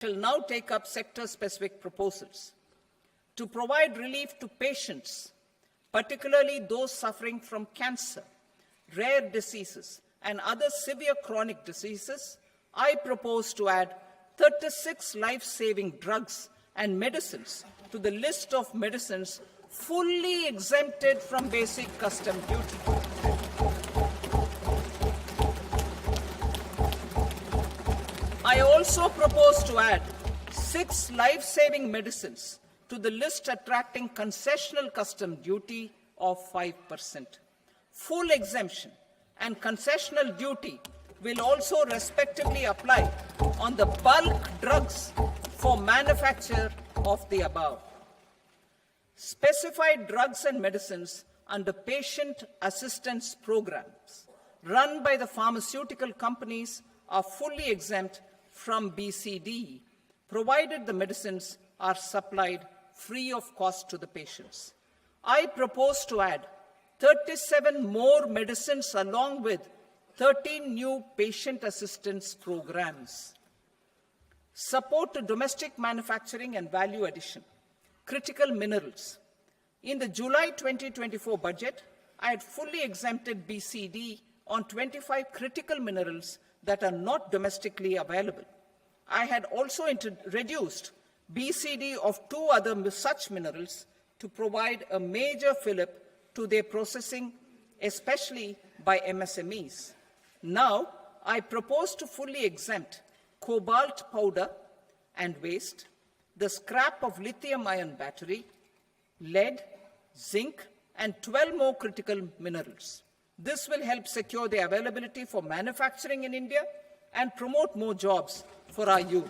shall now take up sector-specific proposals to provide relief to patients, particularly those suffering from cancer, rare diseases, and other severe chronic diseases. I propose to add 36 life-saving drugs and medicines to the list of medicines fully exempted from basic custom duty. I also propose to add 6 life-saving medicines to the list attracting concessional custom duty of 5%. Full exemption and concessional duty will also respectively apply on the bulk drugs for manufacture of the above. Specified drugs and medicines under patient assistance programs run by the pharmaceutical companies are fully exempt from BCD, provided the medicines are supplied free of cost to the patients. I propose to add 37 more medicines along with 13 new patient assistance programs. Support to domestic manufacturing and value addition. Critical minerals. In the July 2024 budget, I had fully exempted BCD on 25 critical minerals that are not domestically available. I had also reduced BCD of 2 other such minerals to provide a major fillip to their processing, especially by MSMEs. Now, I propose to fully exempt cobalt powder and waste, the scrap of lithium-ion battery, lead, zinc, and 12 more critical minerals. This will help secure their availability for manufacturing in India and promote more jobs for our youth.